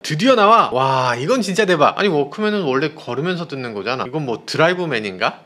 드디어 나와! 와, 이건 진짜 대박. 아니, 워크맨은 원래 걸으면서 듣는 거잖아. 이건 뭐 드라이브맨인가?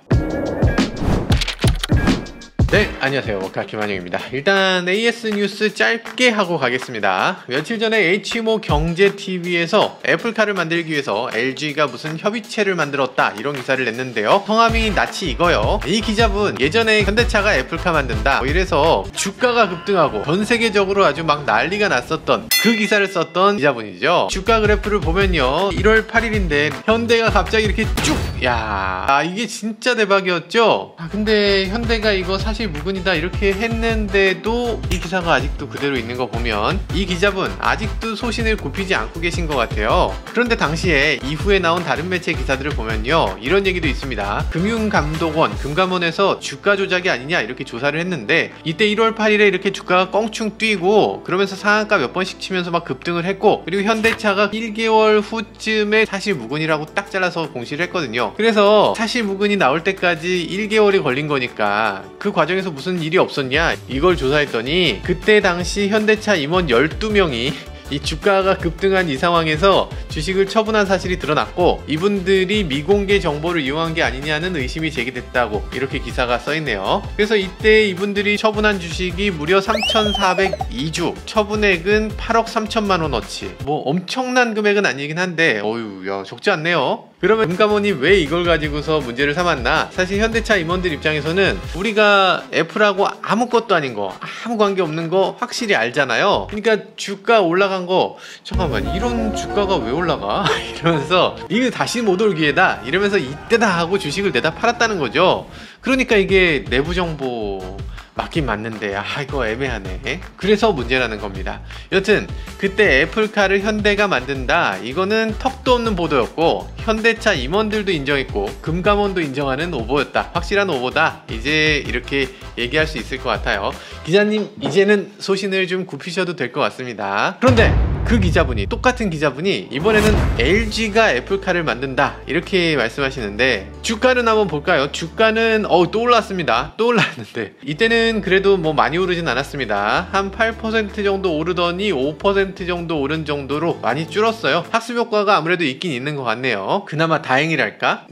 네, 안녕하세요. 워카 김한영입니다. 일단 AS 뉴스 짧게 하고 가겠습니다. 며칠 전에 H모 경제TV에서 애플카를 만들기 위해서 LG가 무슨 협의체를 만들었다 이런 기사를 냈는데요. 성함이 낯이 익어요. 이 기자분 예전에 현대차가 애플카 만든다 이래서 주가가 급등하고 전 세계적으로 아주 막 난리가 났었던 그 기사를 썼던 기자분이죠. 주가 그래프를 보면요, 1월 8일인데 현대가 갑자기 이렇게 쭉! 야, 이게 진짜 대박이었죠? 근데 현대가 이거 사실 무근이다 이렇게 했는데도 이 기사가 아직도 그대로 있는 거 보면 이 기자분 아직도 소신을 굽히지 않고 계신 것 같아요. 그런데 당시에 이후에 나온 다른 매체 기사들을 보면요, 이런 얘기도 있습니다. 금융감독원, 금감원에서 주가 조작이 아니냐 이렇게 조사를 했는데 이때 1월 8일에 이렇게 주가가 껑충 뛰고 그러면서 상한가 몇 번씩 치면서 막 급등을 했고, 그리고 현대차가 1개월 후쯤에 사실 무근이라고 딱 잘라서 공시를 했거든요. 그래서 사실 무근이 나올 때까지 1개월이 걸린 거니까 그 과정에서 무슨 일이 없었냐 이걸 조사했더니 그때 당시 현대차 임원 12명이 이 주가가 급등한 이 상황에서 주식을 처분한 사실이 드러났고, 이분들이 미공개 정보를 이용한 게 아니냐는 의심이 제기됐다고 이렇게 기사가 써있네요. 그래서 이때 이분들이 처분한 주식이 무려 3,402주, 처분액은 8억 3천만 원어치. 뭐 엄청난 금액은 아니긴 한데 어휴, 야, 적지 않네요. 그러면 금감원이 왜 이걸 가지고서 문제를 삼았나? 사실 현대차 임원들 입장에서는 우리가 애플하고 아무것도 아닌 거, 아무 관계 없는 거 확실히 알잖아요. 그러니까 주가 올라간 거, 잠깐만 이런 주가가 왜 올라가? 이러면서 이거 다시 못 올 기회다 이러면서 이때다 하고 주식을 내다 팔았다는 거죠. 그러니까 이게 내부 정보 맞긴 맞는데 이거 애매하네. 그래서 문제라는 겁니다. 여튼 그때 애플카를 현대가 만든다 이거는 턱도 없는 보도였고, 현대차 임원들도 인정했고 금감원도 인정하는 오보였다, 확실한 오보다, 이제 이렇게 얘기할 수 있을 것 같아요. 기자님 이제는 소신을 좀 굽히셔도 될 것 같습니다. 그런데 그 기자분이, 똑같은 기자분이 이번에는 LG가 애플카를 만든다 이렇게 말씀하시는데, 주가는 한번 볼까요? 주가는 또 올랐습니다. 또 올랐는데 이때는 그래도 뭐 많이 오르진 않았습니다. 한 8% 정도 오르더니 5% 정도 오른 정도로 많이 줄었어요. 학습 효과가 아무래도 있긴 있는 것 같네요. 그나마 다행이랄까?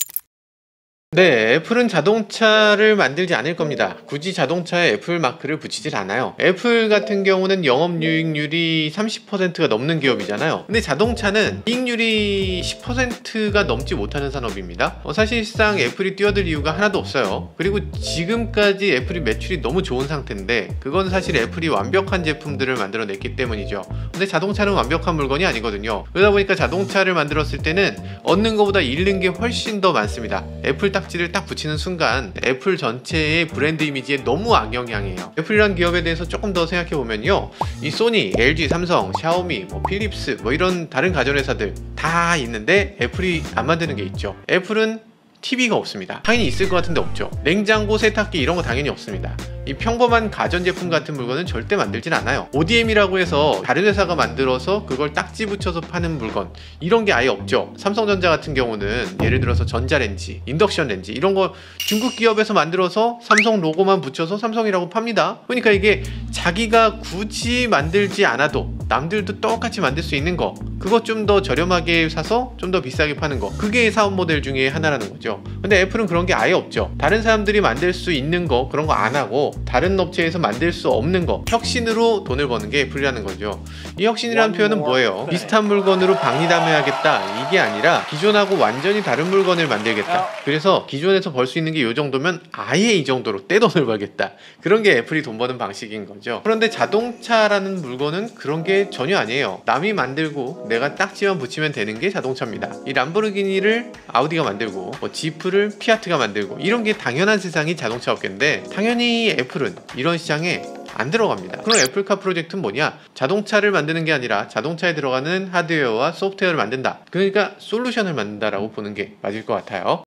네, 애플은 자동차를 만들지 않을 겁니다. 굳이 자동차에 애플 마크를 붙이질 않아요. 애플 같은 경우는 영업이익률이 30%가 넘는 기업이잖아요. 근데 자동차는 이익률이 10%가 넘지 못하는 산업입니다. 사실상 애플이 뛰어들 이유가 하나도 없어요. 그리고 지금까지 애플이 매출이 너무 좋은 상태인데 그건 사실 애플이 완벽한 제품들을 만들어냈기 때문이죠. 근데 자동차는 완벽한 물건이 아니거든요. 그러다 보니까 자동차를 만들었을 때는 얻는 것보다 잃는 게 훨씬 더 많습니다. 애플 딱지를 딱 붙이는 순간 애플 전체의 브랜드 이미지에 너무 악영향이에요. 애플이란 기업에 대해서 조금 더 생각해보면요, 이 소니, LG, 삼성, 샤오미, 뭐 필립스, 뭐 이런 다른 가전회사들 다 있는데 애플이 안 만드는 게 있죠. 애플은 TV가 없습니다. 당연히 있을 것 같은데 없죠. 냉장고, 세탁기 이런 거 당연히 없습니다. 이 평범한 가전제품 같은 물건은 절대 만들진 않아요. ODM이라고 해서 다른 회사가 만들어서 그걸 딱지 붙여서 파는 물건, 이런 게 아예 없죠. 삼성전자 같은 경우는 예를 들어서 전자레인지, 인덕션 렌지 이런 거 중국 기업에서 만들어서 삼성 로고만 붙여서 삼성이라고 팝니다. 그러니까 이게 자기가 굳이 만들지 않아도 남들도 똑같이 만들 수 있는 거, 그거 좀 더 저렴하게 사서 좀 더 비싸게 파는 거, 그게 사업 모델 중에 하나라는 거죠. 근데 애플은 그런 게 아예 없죠. 다른 사람들이 만들 수 있는 거, 그런 거 안 하고 다른 업체에서 만들 수 없는 거, 혁신으로 돈을 버는 게 애플이라는 거죠. 이 혁신이라는 표현은 뭐예요? 비슷한 물건으로 박리담해야겠다 이게 아니라 기존하고 완전히 다른 물건을 만들겠다. 그래서 기존에서 벌 수 있는 게 이 정도면 아예 이 정도로 떼돈을 벌겠다. 그런 게 애플이 돈 버는 방식인 거죠. 그런데 자동차라는 물건은 그런 게 전혀 아니에요. 남이 만들고 내가 딱지만 붙이면 되는 게 자동차입니다. 이 람보르기니를 아우디가 만들고 뭐 지프를 피아트가 만들고 이런 게 당연한 세상이 자동차 업계인데, 당연히 애플은 이런 시장에 안 들어갑니다. 그럼 애플카 프로젝트는 뭐냐? 자동차를 만드는 게 아니라 자동차에 들어가는 하드웨어와 소프트웨어를 만든다. 그러니까 솔루션을 만든다라고 보는 게 맞을 것 같아요.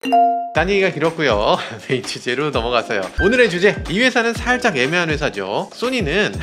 딴 얘기가 길었고요. 메인 주제로 넘어가서요. 오늘의 주제, 이 회사는 살짝 애매한 회사죠. 소니는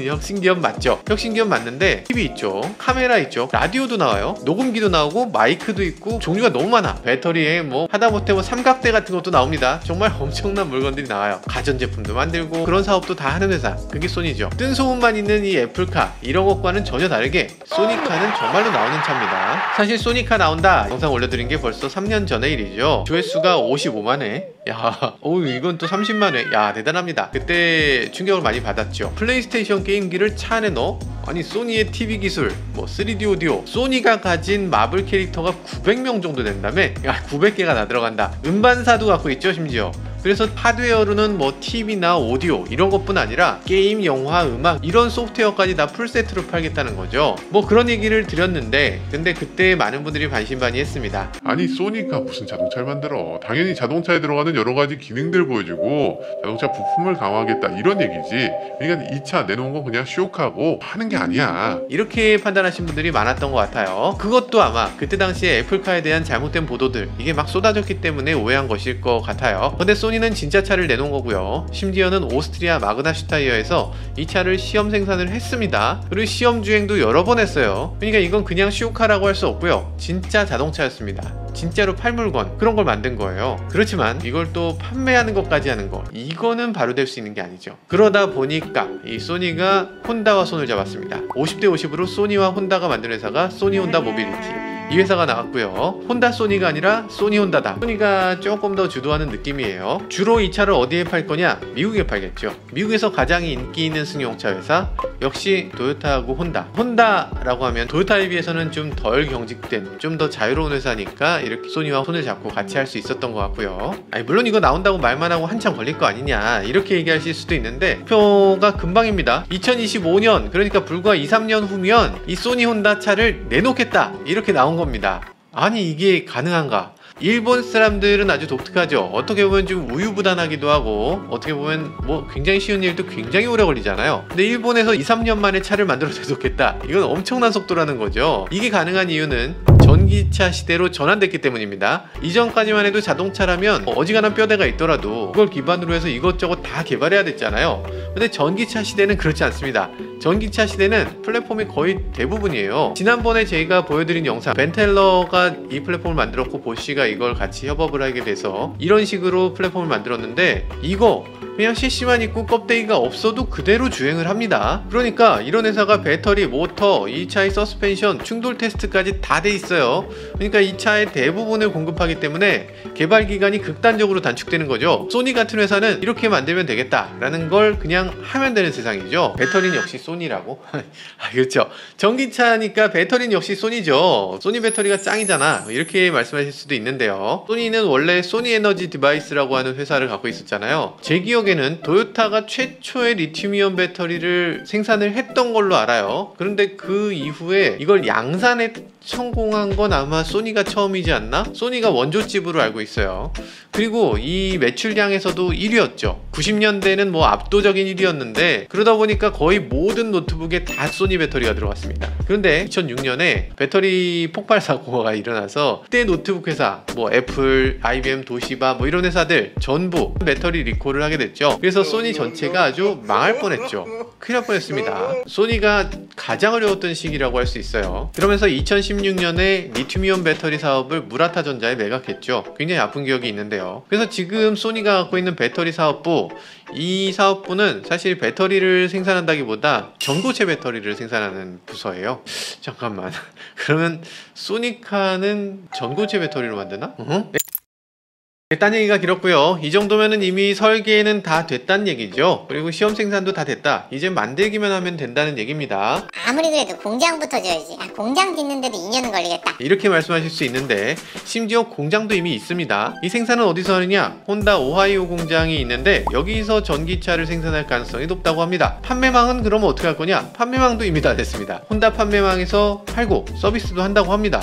혁신기업 맞죠? 혁신기업 맞는데 TV 있죠, 카메라 있죠, 라디오도 나와요, 녹음기도 나오고 마이크도 있고 종류가 너무 많아. 배터리에 뭐 하다못해 뭐 삼각대 같은 것도 나옵니다. 정말 엄청난 물건들이 나와요. 가전제품도 만들고 그런 사업도 다 하는 회사. 차입니다. 그게 소니죠. 뜬 소문만 있는 이 애플카 이런 것과는 전혀 다르게 소니카는 정말로 나오는 차입니다. 사실 소니카 나온다 영상 올려드린 게 벌써 3년 전의 일이죠. 조회수가 55만회. 야, 이건 또 30만회. 야, 대단합니다. 그때 충격을 많이 받았죠. 플레이스테이션 게임기를 차 안에 넣어? 아니, 소니의 TV 기술, 뭐 3D 오디오, 소니가 가진 마블 캐릭터가 900명 정도 된다며? 야, 900개가 다 들어간다. 음반사도 갖고 있죠, 심지어. 그래서 하드웨어로는 뭐 TV나 오디오 이런 것뿐 아니라 게임, 영화, 음악 이런 소프트웨어까지 다 풀세트로 팔겠다는 거죠. 뭐 그런 얘기를 드렸는데 근데 그때 많은 분들이 반신반의했습니다. 아니, 소니가 무슨 자동차를 만들어? 당연히 자동차에 들어가는 여러 가지 기능들 보여주고 자동차 부품을 강화하겠다 이런 얘기지. 그러니까 이 차 내놓은 거 그냥 쇼하고 하는 게 아니야. 이렇게 판단하신 분들이 많았던 것 같아요. 그것도 아마 그때 당시에 애플카에 대한 잘못된 보도들 이게 막 쏟아졌기 때문에 오해한 것일 것 같아요. 근데 소니는 진짜 차를 내놓은 거고요. 심지어는 오스트리아 마그나슈타이어에서 이 차를 시험 생산을 했습니다. 그리고 시험 주행도 여러 번 했어요. 그러니까 이건 그냥 쇼카라고 할 수 없고요. 진짜 자동차였습니다. 진짜로 팔 물건 그런 걸 만든 거예요. 그렇지만 이걸 또 판매하는 것까지 하는 거 이거는 바로 될 수 있는 게 아니죠. 그러다 보니까 이 소니가 혼다와 손을 잡았습니다. 50대 50으로 소니와 혼다가 만든 회사가 소니 혼다 모빌리티 이 회사가 나왔고요. 혼다 소니가 아니라 소니 혼다다. 소니가 조금 더 주도하는 느낌이에요. 주로 이 차를 어디에 팔 거냐? 미국에 팔겠죠. 미국에서 가장 인기 있는 승용차 회사 역시 도요타하고 혼다. 혼다라고 하면 토요타에 비해서는 좀 덜 경직된 좀 더 자유로운 회사니까 이렇게 소니와 손을 잡고 같이 할 수 있었던 것 같고요. 아니, 물론 이거 나온다고 말만 하고 한참 걸릴 거 아니냐 이렇게 얘기하실 수도 있는데 표가 금방입니다. 2025년 그러니까 불과 2, 3년 후면 이 소니 혼다 차를 내놓겠다 이렇게 나온 겁니다. 아니, 이게 가능한가? 일본 사람들은 아주 독특하죠. 어떻게 보면 좀 우유부단하기도 하고 어떻게 보면 뭐 굉장히 쉬운 일도 굉장히 오래 걸리잖아요. 근데 일본에서 2, 3년 만에 차를 만들어 내놓겠다 이건 엄청난 속도라는 거죠. 이게 가능한 이유는 전기차 시대로 전환됐기 때문입니다. 이전까지만 해도 자동차라면 어지간한 뼈대가 있더라도 그걸 기반으로 해서 이것저것 다 개발해야 됐잖아요. 근데 전기차 시대는 그렇지 않습니다. 전기차 시대는 플랫폼이 거의 대부분이에요. 지난번에 제가 보여드린 영상 벤텔러가 이 플랫폼을 만들었고 보쉬가 이걸 같이 협업을 하게 돼서 이런 식으로 플랫폼을 만들었는데 이거 그냥 CC만 있고 껍데기가 없어도 그대로 주행을 합니다. 그러니까 이런 회사가 배터리, 모터, 이 차의 서스펜션, 충돌 테스트까지 다 돼 있어요. 그러니까 이 차의 대부분을 공급하기 때문에 개발 기간이 극단적으로 단축되는 거죠. 소니 같은 회사는 이렇게 만들면 되겠다라는 걸 그냥 하면 되는 세상이죠. 배터리는 역시 소니라고? 그렇죠. 전기차니까 배터리는 역시 소니죠. 소니 배터리가 짱이잖아 이렇게 말씀하실 수도 있는데요. 소니는 원래 소니 에너지 디바이스라고 하는 회사를 갖고 있었잖아요. 제 기억에는 토요타가 최초의 리튬이온 배터리를 생산을 했던 걸로 알아요. 그런데 그 이후에 이걸 양산에 성공한 건 아마 소니가 처음이지 않나? 소니가 원조집으로 알고 있어요. 그리고 이 매출량에서도 1위였죠. 90년대는 뭐 압도적인 1위였는데 그러다 보니까 거의 모든 노트북에 다 소니 배터리가 들어갔습니다. 그런데 2006년에 배터리 폭발 사고가 일어나서 그때 노트북 회사 뭐 애플, IBM, 도시바 뭐 이런 회사들 전부 배터리 리콜을 하게 됐죠. 그래서 소니 전체가 아주 망할 뻔했죠. 큰일 날 뻔했습니다. 소니가 가장 어려웠던 시기라고 할 수 있어요. 그러면서 2016년에 리튬이온 배터리 사업을 무라타 전자에 매각했죠. 굉장히 아픈 기억이 있는데요. 그래서 지금 소니가 갖고 있는 배터리 사업부, 이 사업부는 사실 배터리를 생산한다기보다 전고체 배터리를 생산하는 부서예요. 잠깐만, 그러면 소니카는 전고체 배터리로 만드나? 딴 얘기가 길었고요. 이 정도면은 이미 설계는 다 됐다는 얘기죠. 그리고 시험 생산도 다 됐다. 이제 만들기만 하면 된다는 얘기입니다. 아무리 그래도 공장부터 지어야지. 공장 짓는데도 2년은 걸리겠다. 이렇게 말씀하실 수 있는데 심지어 공장도 이미 있습니다. 이 생산은 어디서 하느냐? 혼다 오하이오 공장이 있는데 여기서 전기차를 생산할 가능성이 높다고 합니다. 판매망은 그러면 어떻게 할 거냐? 판매망도 이미 다 됐습니다. 혼다 판매망에서 팔고 서비스도 한다고 합니다.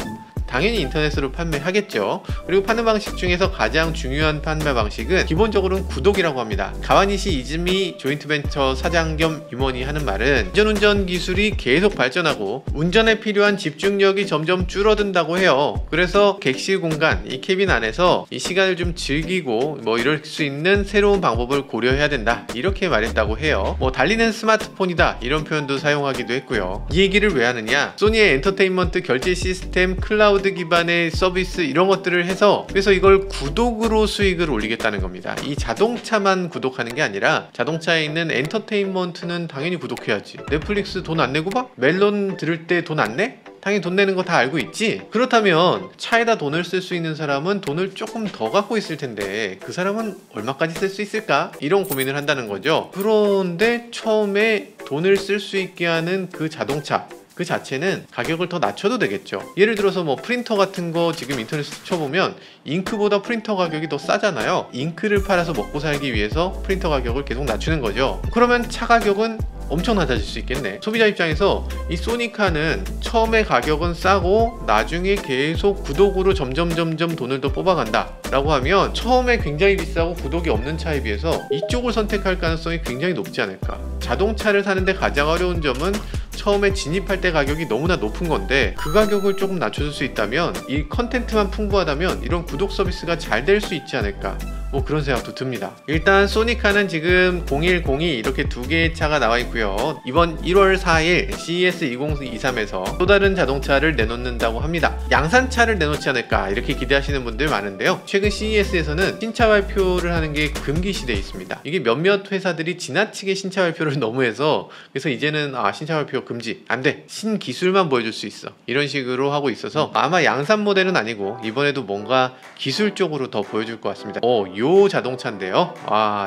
당연히 인터넷으로 판매하겠죠. 그리고 파는 방식 중에서 가장 중요한 판매 방식은 기본적으로는 구독이라고 합니다. 가와니시 이즈미 조인트벤처 사장 겸 임원이 하는 말은 안전운전 기술이 계속 발전하고 운전에 필요한 집중력이 점점 줄어든다고 해요. 그래서 객실 공간, 이 캐빈 안에서 이 시간을 좀 즐기고 뭐 이럴 수 있는 새로운 방법을 고려해야 된다 이렇게 말했다고 해요. 뭐 달리는 스마트폰이다 이런 표현도 사용하기도 했고요. 이 얘기를 왜 하느냐? 소니의 엔터테인먼트 결제 시스템 클라우드 클라우드 기반의 서비스 이런 것들을 해서 그래서 이걸 구독으로 수익을 올리겠다는 겁니다. 이 자동차만 구독하는 게 아니라 자동차에 있는 엔터테인먼트는 당연히 구독해야지. 넷플릭스 돈 안 내고 봐? 멜론 들을 때 돈 안 내? 당연히 돈 내는 거 다 알고 있지? 그렇다면 차에다 돈을 쓸 수 있는 사람은 돈을 조금 더 갖고 있을 텐데 그 사람은 얼마까지 쓸 수 있을까? 이런 고민을 한다는 거죠. 그런데 처음에 돈을 쓸 수 있게 하는 그 자동차 그 자체는 가격을 더 낮춰도 되겠죠. 예를 들어서 뭐 프린터 같은 거 지금 인터넷에 쳐보면 잉크보다 프린터 가격이 더 싸잖아요. 잉크를 팔아서 먹고 살기 위해서 프린터 가격을 계속 낮추는 거죠. 그러면 차 가격은 엄청 낮아질 수 있겠네. 소비자 입장에서 이 소니카는 처음에 가격은 싸고 나중에 계속 구독으로 점점 돈을 더 뽑아간다 라고 하면 처음에 굉장히 비싸고 구독이 없는 차에 비해서 이쪽을 선택할 가능성이 굉장히 높지 않을까. 자동차를 사는데 가장 어려운 점은 처음에 진입할 때 가격이 너무나 높은 건데 그 가격을 조금 낮춰줄 수 있다면 이 컨텐츠만 풍부하다면 이런 구독 서비스가 잘 될 수 있지 않을까, 뭐 그런 생각도 듭니다. 일단 소니카는 지금 0102 이렇게 두 개의 차가 나와 있고요. 이번 1월 4일 CES 2023에서 또 다른 자동차를 내놓는다고 합니다. 양산차를 내놓지 않을까 이렇게 기대하시는 분들 많은데요. 최근 CES에서는 신차 발표를 하는 게 금기시되어 있습니다. 이게 몇몇 회사들이 지나치게 신차 발표를 너무 해서 그래서 이제는 신차 발표 금지, 안돼, 신기술만 보여줄 수 있어, 이런 식으로 하고 있어서 아마 양산 모델은 아니고 이번에도 뭔가 기술 쪽으로 더 보여줄 것 같습니다. 요 자동차인데요.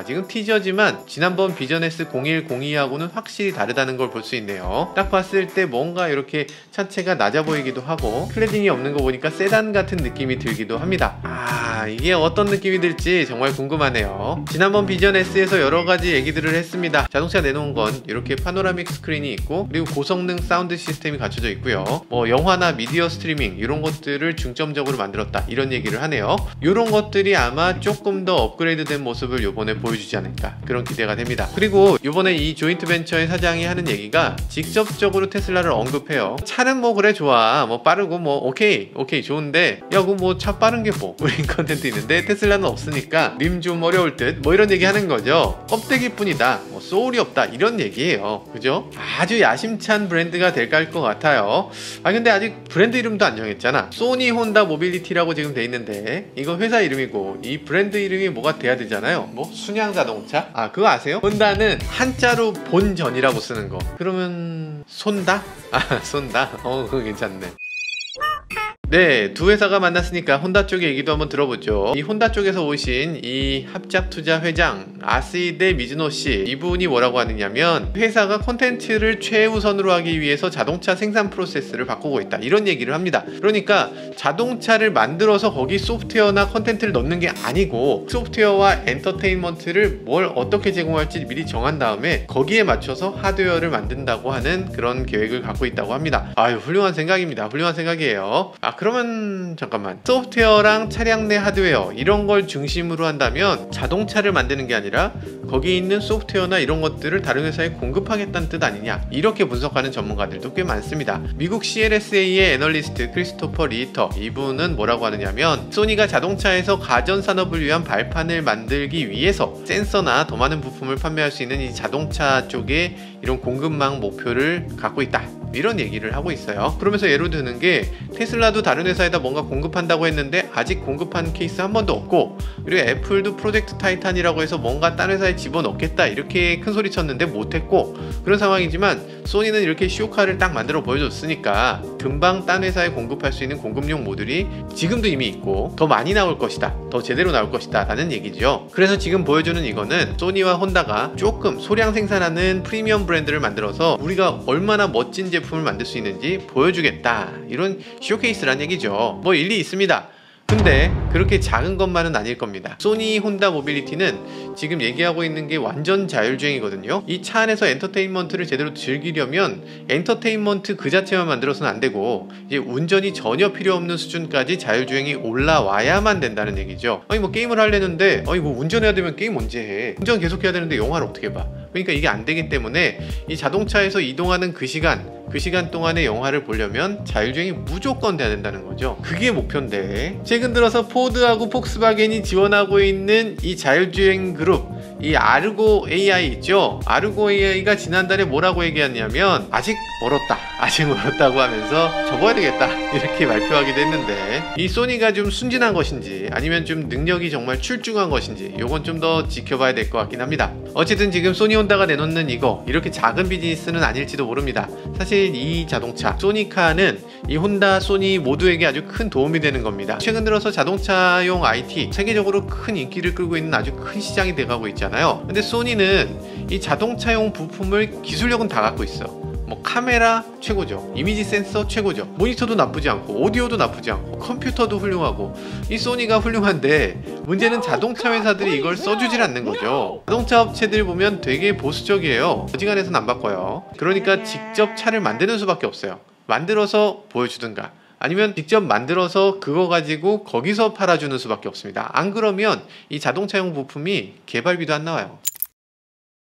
지금 티저지만 지난번 비전 S 0102하고는 확실히 다르다는 걸 볼 수 있네요. 딱 봤을 때 뭔가 이렇게 차체가 낮아 보이기도 하고 클래딩이 없는 거 보니까 세단 같은 느낌이 들기도 합니다. 이게 어떤 느낌이 들지 정말 궁금하네요. 지난번 비전 S에서 여러 가지 얘기들을 했습니다. 자동차 내놓은 건 이렇게 파노라믹 스크린이 있고 그리고 고성능 사운드 시스템이 갖춰져 있고요. 뭐 영화나 미디어 스트리밍 이런 것들을 중점적으로 만들었다 이런 얘기를 하네요. 이런 것들이 아마 조금 더 업그레이드된 모습을 이번에 보여주지 않을까 그런 기대가 됩니다. 그리고 이번에 이 조인트 벤처의 사장이 하는 얘기가 직접적으로 테슬라를 언급해요. 차는 뭐 그래 좋아, 뭐 빠르고 뭐 오케이 좋은데 야 그 뭐 차 빠른 게 뭐 우린 컨텐츠 있는데 테슬라는 없으니까 님 좀 어려울 듯 뭐 이런 얘기 하는 거죠. 껍데기뿐이다, 뭐 소울이 없다 이런 얘기예요. 그죠? 아주 야심찬 브랜드가 될까 것 같아요. 근데 아직 브랜드 이름도 안 정했잖아. 소니 혼다 모빌리티라고 지금 돼 있는데 이거 회사 이름이고 이 브랜드 이름이 뭐가 돼야 되잖아요. 뭐 순양 자동차? 그거 아세요? 혼다는 한자로 본전이라고 쓰는 거. 그러면 손다? 손다? 그거 괜찮네. 네, 두 회사가 만났으니까 혼다 쪽 얘기도 한번 들어보죠. 이 혼다 쪽에서 오신 이 합작투자 회장 아스히데 미즈노 씨, 이분이 뭐라고 하느냐면 회사가 콘텐츠를 최우선으로 하기 위해서 자동차 생산 프로세스를 바꾸고 있다 이런 얘기를 합니다. 그러니까 자동차를 만들어서 거기 소프트웨어나 콘텐츠를 넣는 게 아니고 소프트웨어와 엔터테인먼트를 뭘 어떻게 제공할지 미리 정한 다음에 거기에 맞춰서 하드웨어를 만든다고 하는 그런 계획을 갖고 있다고 합니다. 훌륭한 생각입니다. 훌륭한 생각이에요. 그러면 잠깐만, 소프트웨어랑 차량 내 하드웨어 이런 걸 중심으로 한다면 자동차를 만드는 게 아니라 거기 있는 소프트웨어나 이런 것들을 다른 회사에 공급하겠다는 뜻 아니냐 이렇게 분석하는 전문가들도 꽤 많습니다. 미국 CLSA의 애널리스트 크리스토퍼 리터, 이분은 뭐라고 하느냐면 소니가 자동차에서 가전산업을 위한 발판을 만들기 위해서 센서나 더 많은 부품을 판매할 수 있는 이 자동차 쪽에 이런 공급망 목표를 갖고 있다 이런 얘기를 하고 있어요. 그러면서 예로 드는 게 테슬라도 다른 회사에다 뭔가 공급한다고 했는데 아직 공급한 케이스 한 번도 없고, 그리고 애플도 프로젝트 타이탄이라고 해서 뭔가 딴 회사에 집어넣겠다 이렇게 큰 소리 쳤는데 못했고, 그런 상황이지만 소니는 이렇게 시오카를 딱 만들어 보여줬으니까 금방 딴 회사에 공급할 수 있는 공급용 모듈이 지금도 이미 있고 더 많이 나올 것이다, 더 제대로 나올 것이다 라는 얘기죠. 그래서 지금 보여주는 이거는 소니와 혼다가 조금 소량 생산하는 프리미엄 브랜드를 만들어서 우리가 얼마나 멋진 제품을 만들 수 있는지 보여주겠다 이런 쇼케이스란 얘기죠. 뭐 일리 있습니다. 근데 그렇게 작은 것만은 아닐 겁니다. 소니 혼다 모빌리티는 지금 얘기하고 있는 게 완전 자율주행이거든요. 이 차 안에서 엔터테인먼트를 제대로 즐기려면 엔터테인먼트 그 자체만 만들어서는 안 되고 이제 운전이 전혀 필요 없는 수준까지 자율주행이 올라와야만 된다는 얘기죠. 뭐 게임을 하려는데 뭐 운전해야 되면 게임 언제 해? 운전 계속 해야 되는데 영화를 어떻게 봐? 그러니까 이게 안 되기 때문에 이 자동차에서 이동하는 그 시간 동안에 영화를 보려면 자율주행이 무조건 돼야 된다는 거죠. 그게 목표인데 최근 들어서 포드하고 폭스바겐이 지원하고 있는 이 자율주행 그룹, 이 아르고 AI 있죠. 아르고 AI가 지난달에 뭐라고 얘기했냐면 아직 멀었다, 아직 멀었다고 하면서 접어야 되겠다 이렇게 발표하기도 했는데, 이 소니가 좀 순진한 것인지 아니면 좀 능력이 정말 출중한 것인지 요건 좀 더 지켜봐야 될 것 같긴 합니다. 어쨌든 지금 소니 혼다가 내놓는 이거 이렇게 작은 비즈니스는 아닐지도 모릅니다. 사실 이 자동차 소니카는 이 혼다, 소니 모두에게 아주 큰 도움이 되는 겁니다. 최근 들어서 자동차용 IT 세계적으로 큰 인기를 끌고 있는 아주 큰 시장이 돼가고 있잖아요. 근데 소니는 이 자동차용 부품을 기술력은 다 갖고 있어. 뭐 카메라 최고죠, 이미지 센서 최고죠, 모니터도 나쁘지 않고 오디오도 나쁘지 않고 컴퓨터도 훌륭하고, 이 소니가 훌륭한데 문제는 자동차 회사들이 이걸 써주질 않는 거죠. 자동차 업체들 보면 되게 보수적이에요. 어지간해서는 안 바꿔요. 그러니까 직접 차를 만드는 수밖에 없어요. 만들어서 보여주든가 아니면 직접 만들어서 그거 가지고 거기서 팔아주는 수밖에 없습니다. 안 그러면 이 자동차용 부품이 개발비도 안 나와요.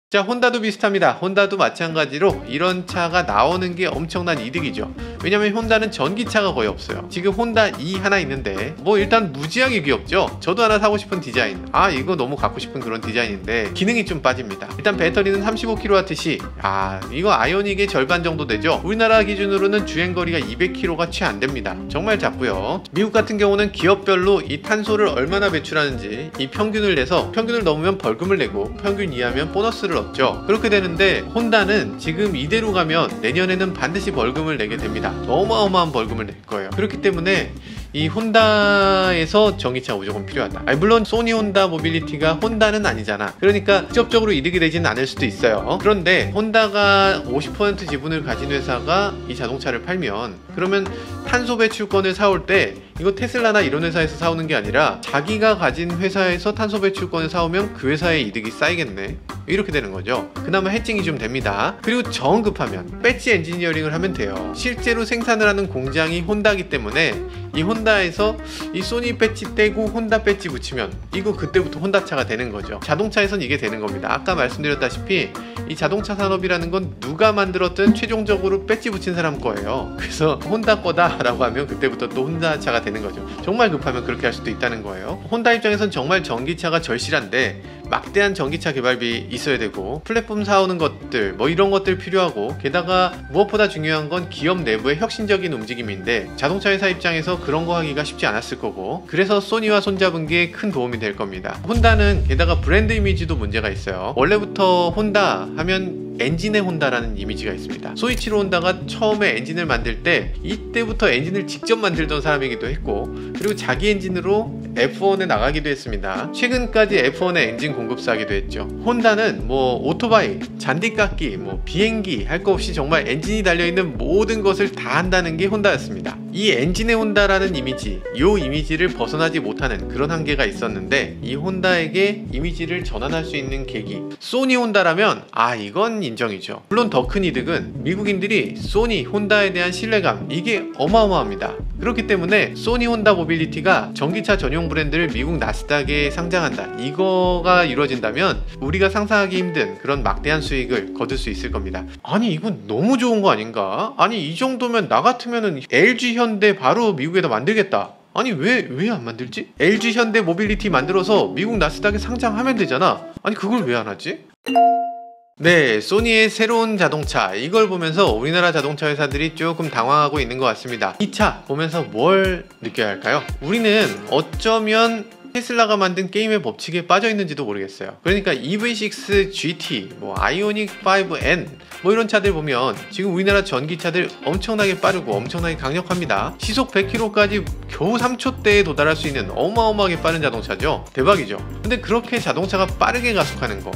자, 혼다도 비슷합니다. 혼다도 마찬가지로 이런 차가 나오는 게 엄청난 이득이죠. 왜냐면 혼다는 전기차가 거의 없어요. 지금 혼다 E 하나 있는데 뭐 일단 무지하게 귀엽죠. 저도 하나 사고 싶은 디자인, 이거 너무 갖고 싶은 그런 디자인인데 기능이 좀 빠집니다. 일단 배터리는 35kWh, 이거 아이오닉의 절반 정도 되죠. 우리나라 기준으로는 주행거리가 200km가 채 안 됩니다. 정말 작고요. 미국 같은 경우는 기업별로 이 탄소를 얼마나 배출하는지 이 평균을 내서 평균을 넘으면 벌금을 내고 평균 이하면 보너스를 얻죠. 그렇게 되는데 혼다는 지금 이대로 가면 내년에는 반드시 벌금을 내게 됩니다. 어마어마한 벌금을 낼 거예요. 그렇기 때문에 이 혼다에서 전기차 무조건 필요하다. 물론 소니 혼다 모빌리티가 혼다는 아니잖아. 그러니까 직접적으로 이득이 되지는 않을 수도 있어요. 그런데 혼다가 50% 지분을 가진 회사가 이 자동차를 팔면, 그러면 탄소 배출권을 사올 때 이거 테슬라나 이런 회사에서 사오는 게 아니라 자기가 가진 회사에서 탄소 배출권을 사오면 그 회사의 이득이 쌓이겠네, 이렇게 되는 거죠. 그나마 해칭이 좀 됩니다. 그리고 정 급하면 배지 엔지니어링을 하면 돼요. 실제로 생산을 하는 공장이 혼다기 때문에 이 혼다에서 이 소니 배지 떼고 혼다 배지 붙이면 이거 그때부터 혼다차가 되는 거죠. 자동차에선 이게 되는 겁니다. 아까 말씀드렸다시피 이 자동차 산업이라는 건 누가 만들었든 최종적으로 배지 붙인 사람 거예요. 그래서 혼다 거다 라고 하면 그때부터 또 혼다차가 되는 거죠. 정말 급하면 그렇게 할 수도 있다는 거예요. 혼다 입장에선 정말 전기차가 절실한데 막대한 전기차 개발비 있어야 되고 플랫폼 사오는 것들 뭐 이런 것들 필요하고, 게다가 무엇보다 중요한 건 기업 내부의 혁신적인 움직임인데 자동차 회사 입장에서 그런 거 하기가 쉽지 않았을 거고, 그래서 소니와 손잡은 게 큰 도움이 될 겁니다. 혼다는 게다가 브랜드 이미지도 문제가 있어요. 원래부터 혼다 하면 엔진의 혼다라는 이미지가 있습니다. 소이치로 혼다가 처음에 엔진을 만들 때 이때부터 엔진을 직접 만들던 사람이기도 했고, 그리고 자기 엔진으로 F1에 나가기도 했습니다. 최근까지 F1의 엔진 공급사기도 했죠. 혼다는 뭐 오토바이, 잔디깎기, 뭐 비행기 할 거 없이 정말 엔진이 달려있는 모든 것을 다 한다는 게 혼다였습니다. 이 엔진의 혼다라는 이미지, 이 이미지를 벗어나지 못하는 그런 한계가 있었는데 이 혼다에게 이미지를 전환할 수 있는 계기, 소니 혼다라면 이건 인정이죠. 물론 더 큰 이득은 미국인들이 소니 혼다에 대한 신뢰감, 이게 어마어마합니다. 그렇기 때문에 소니 혼다 모빌리티가 전기차 전용 브랜드를 미국 나스닥에 상장한다, 이거가 이루어진다면 우리가 상상하기 힘든 그런 막대한 수익을 거둘 수 있을 겁니다. 아니 이건 너무 좋은 거 아닌가? 아니 이 정도면 나 같으면은 LG 현대 바로 미국에다 만들겠다. 아니 왜 안 만들지? LG 현대 모빌리티 만들어서 미국 나스닥에 상장하면 되잖아. 아니 그걸 왜 안 하지? 네, 소니의 새로운 자동차, 이걸 보면서 우리나라 자동차 회사들이 조금 당황하고 있는 것 같습니다. 이 차 보면서 뭘 느껴야 할까요? 우리는 어쩌면 테슬라가 만든 게임의 법칙에 빠져 있는지도 모르겠어요. 그러니까 EV6 GT, 뭐 아이오닉 5N 뭐 이런 차들 보면 지금 우리나라 전기차들 엄청나게 빠르고 엄청나게 강력합니다. 시속 100km까지 겨우 3초대에 도달할 수 있는 어마어마하게 빠른 자동차죠. 대박이죠. 근데 그렇게 자동차가 빠르게 가속하는 거,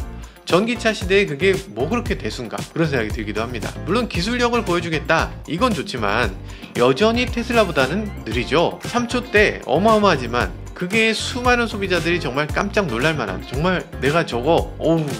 전기차 시대에 그게 뭐 그렇게 대수인가, 그런 생각이 들기도 합니다. 물론 기술력을 보여주겠다, 이건 좋지만 여전히 테슬라보다는 느리죠. 3초대 어마어마하지만 그게 수많은 소비자들이 정말 깜짝 놀랄만한, 정말 내가 저거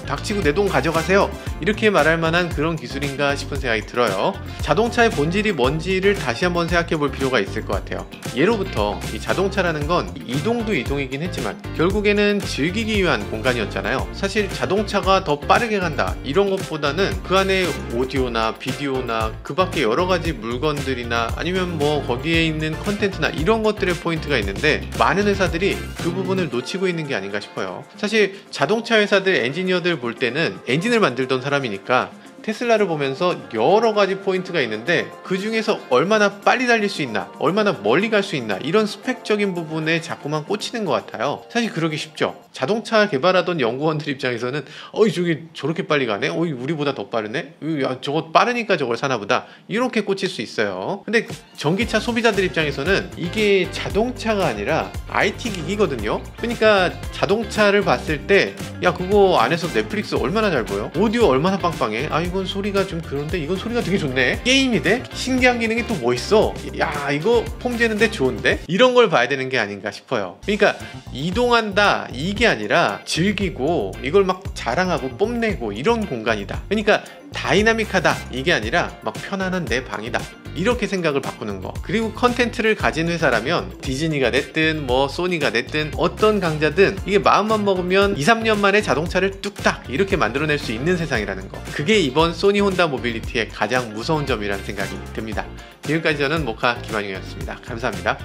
닥치고 내 돈 가져가세요 이렇게 말할 만한 그런 기술인가 싶은 생각이 들어요. 자동차의 본질이 뭔지를 다시 한번 생각해 볼 필요가 있을 것 같아요. 예로부터 이 자동차라는 건 이동도 이동이긴 했지만 결국에는 즐기기 위한 공간이었잖아요. 사실 자동차가 더 빠르게 간다 이런 것보다는 그 안에 오디오나 비디오나 그 밖에 여러 가지 물건들이나 아니면 뭐 거기에 있는 컨텐츠나 이런 것들의 포인트가 있는데 많은 회사들이 그 부분을 놓치고 있는 게 아닌가 싶어요. 사실 자동차 회사들 엔지니어들 볼 때는 엔진을 만들던 사람이니까 테슬라를 보면서 여러 가지 포인트가 있는데 그 중에서 얼마나 빨리 달릴 수 있나, 얼마나 멀리 갈 수 있나, 이런 스펙적인 부분에 자꾸만 꽂히는 것 같아요. 사실 그러기 쉽죠. 자동차 개발하던 연구원들 입장에서는 저기 저렇게 빨리 가네, 우리보다 더 빠르네, 야, 저거 빠르니까 저걸 사나 보다, 이렇게 꽂힐 수 있어요. 근데 전기차 소비자들 입장에서는 이게 자동차가 아니라 IT 기기거든요. 그러니까 자동차를 봤을 때 야, 그거 안에서 넷플릭스 얼마나 잘 보여? 오디오 얼마나 빵빵해? 이건 소리가 좀 그런데 이건 소리가 되게 좋네? 게임이 돼? 신기한 기능이 또 뭐 있어? 야, 이거 폼 재는데 좋은데? 이런 걸 봐야 되는 게 아닌가 싶어요. 그러니까 이동한다, 이게 아니라 즐기고 이걸 막 자랑하고 뽐내고 이런 공간이다. 그러니까 다이나믹하다, 이게 아니라 막 편안한 내 방이다, 이렇게 생각을 바꾸는 거. 그리고 컨텐츠를 가진 회사라면 디즈니가 됐든 뭐 소니가 됐든 어떤 강자든 이게 마음만 먹으면 2-3년 만에 자동차를 뚝딱 이렇게 만들어낼 수 있는 세상이라는 거. 그게 이번 소니 혼다 모빌리티의 가장 무서운 점이라는 생각이 듭니다. 지금까지 저는 모카 김한용이었습니다. 감사합니다.